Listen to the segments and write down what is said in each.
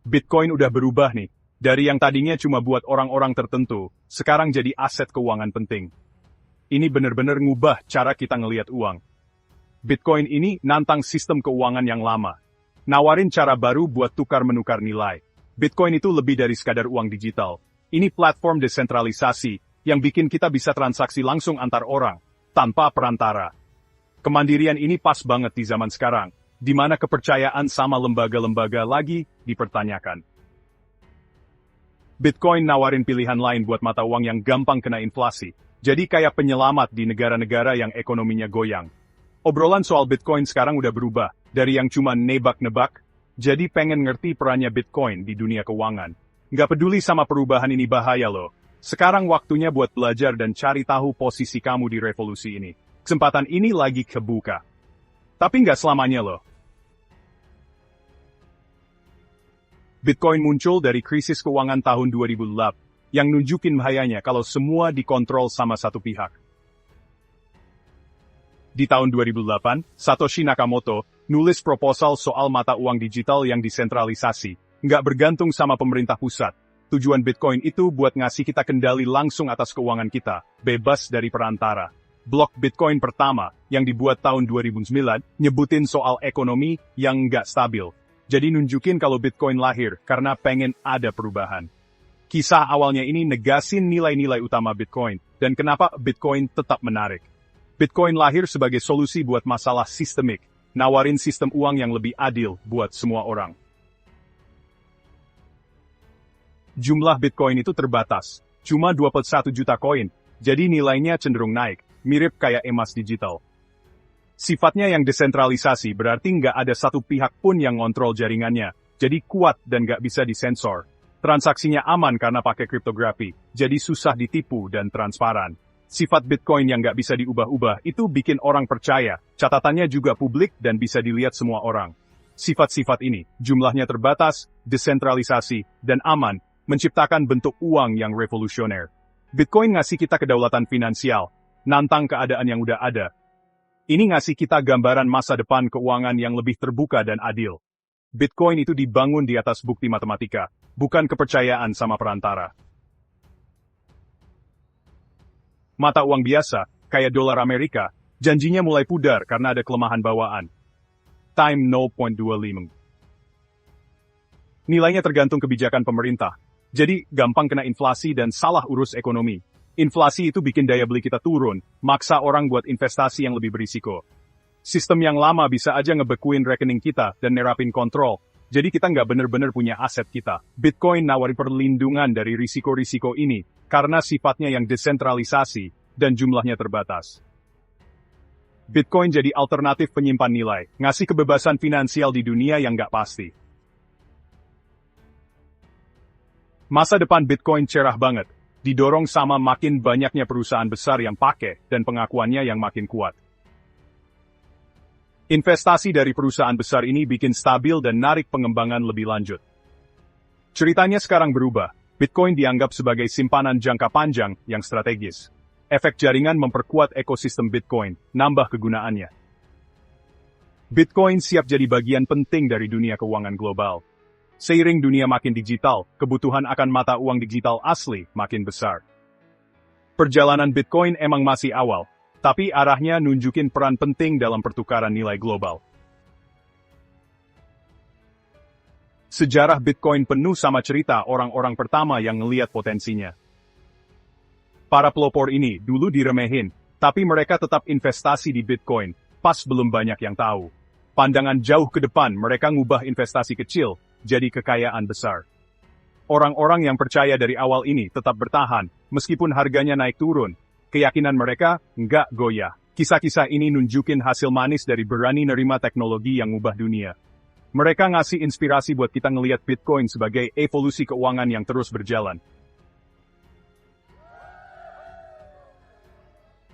Bitcoin udah berubah nih. Dari yang tadinya cuma buat orang-orang tertentu, sekarang jadi aset keuangan penting. Ini bener-bener ngubah cara kita ngelihat uang. Bitcoin ini nantang sistem keuangan yang lama. Nawarin cara baru buat tukar-menukar nilai. Bitcoin itu lebih dari sekadar uang digital. Ini platform desentralisasi yang bikin kita bisa transaksi langsung antar orang, tanpa perantara. Kemandirian ini pas banget di zaman sekarang, di mana kepercayaan sama lembaga-lembaga lagi dipertanyakan. Bitcoin nawarin pilihan lain buat mata uang yang gampang kena inflasi, jadi kayak penyelamat di negara-negara yang ekonominya goyang. Obrolan soal Bitcoin sekarang udah berubah, dari yang cuma nebak-nebak, jadi pengen ngerti perannya Bitcoin di dunia keuangan. Nggak peduli sama perubahan ini bahaya loh. Sekarang waktunya buat belajar dan cari tahu posisi kamu di revolusi ini. Kesempatan ini lagi kebuka. Tapi nggak selamanya loh. Bitcoin muncul dari krisis keuangan tahun 2008, yang nunjukin bahayanya kalau semua dikontrol sama satu pihak. Di tahun 2008, Satoshi Nakamoto nulis proposal soal mata uang digital yang desentralisasi, nggak bergantung sama pemerintah pusat. Tujuan Bitcoin itu buat ngasih kita kendali langsung atas keuangan kita, bebas dari perantara. Blok Bitcoin pertama, yang dibuat tahun 2009, nyebutin soal ekonomi yang nggak stabil. Jadi nunjukin kalau Bitcoin lahir karena pengen ada perubahan. Kisah awalnya ini negasin nilai-nilai utama Bitcoin, dan kenapa Bitcoin tetap menarik. Bitcoin lahir sebagai solusi buat masalah sistemik, nawarin sistem uang yang lebih adil buat semua orang. Jumlah Bitcoin itu terbatas, cuma 21 juta koin, jadi nilainya cenderung naik, mirip kayak emas digital. Sifatnya yang desentralisasi berarti nggak ada satu pihak pun yang ngontrol jaringannya, jadi kuat dan nggak bisa disensor. Transaksinya aman karena pakai kriptografi, jadi susah ditipu dan transparan. Sifat Bitcoin yang nggak bisa diubah-ubah itu bikin orang percaya, catatannya juga publik dan bisa dilihat semua orang. Sifat-sifat ini, jumlahnya terbatas, desentralisasi, dan aman, menciptakan bentuk uang yang revolusioner. Bitcoin ngasih kita kedaulatan finansial, nantang keadaan yang udah ada. Ini ngasih kita gambaran masa depan keuangan yang lebih terbuka dan adil. Bitcoin itu dibangun di atas bukti matematika, bukan kepercayaan sama perantara. Mata uang biasa, kayak dolar Amerika, janjinya mulai pudar karena ada kelemahan bawaan. Time 0.25. Nilainya tergantung kebijakan pemerintah, jadi gampang kena inflasi dan salah urus ekonomi. Inflasi itu bikin daya beli kita turun, maksa orang buat investasi yang lebih berisiko. Sistem yang lama bisa aja ngebekuin rekening kita dan nerapin kontrol, jadi kita nggak bener-bener punya aset kita. Bitcoin nawarin perlindungan dari risiko-risiko ini, karena sifatnya yang desentralisasi dan jumlahnya terbatas. Bitcoin jadi alternatif penyimpan nilai, ngasih kebebasan finansial di dunia yang nggak pasti. Masa depan Bitcoin cerah banget. Didorong sama makin banyaknya perusahaan besar yang pakai dan pengakuannya yang makin kuat. Investasi dari perusahaan besar ini bikin stabil dan narik pengembangan lebih lanjut. Ceritanya sekarang berubah. Bitcoin dianggap sebagai simpanan jangka panjang yang strategis. Efek jaringan memperkuat ekosistem Bitcoin, nambah kegunaannya. Bitcoin siap jadi bagian penting dari dunia keuangan global. Seiring dunia makin digital, kebutuhan akan mata uang digital asli makin besar. Perjalanan Bitcoin emang masih awal, tapi arahnya nunjukin peran penting dalam pertukaran nilai global. Sejarah Bitcoin penuh sama cerita orang-orang pertama yang ngeliat potensinya. Para pelopor ini dulu diremehin, tapi mereka tetap investasi di Bitcoin, pas belum banyak yang tahu. Pandangan jauh ke depan mereka ngubah investasi kecil jadi kekayaan besar. Orang-orang yang percaya dari awal ini tetap bertahan, meskipun harganya naik turun. Keyakinan mereka nggak goyah. Kisah-kisah ini nunjukin hasil manis dari berani nerima teknologi yang ngubah dunia. Mereka ngasih inspirasi buat kita ngelihat Bitcoin sebagai evolusi keuangan yang terus berjalan.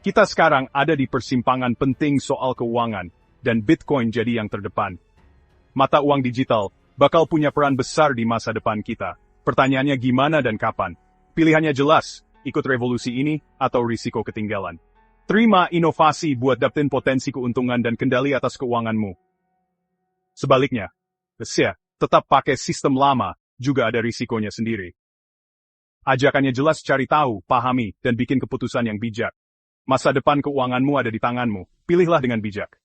Kita sekarang ada di persimpangan penting soal keuangan, dan Bitcoin jadi yang terdepan. Mata uang digital bakal punya peran besar di masa depan kita. Pertanyaannya gimana dan kapan? Pilihannya jelas, ikut revolusi ini atau risiko ketinggalan. Terima inovasi buat dapetin potensi keuntungan dan kendali atas keuanganmu. Sebaliknya, tetap pakai sistem lama juga ada risikonya sendiri. Ajakannya jelas cari tahu, pahami, dan bikin keputusan yang bijak. Masa depan keuanganmu ada di tanganmu, pilihlah dengan bijak.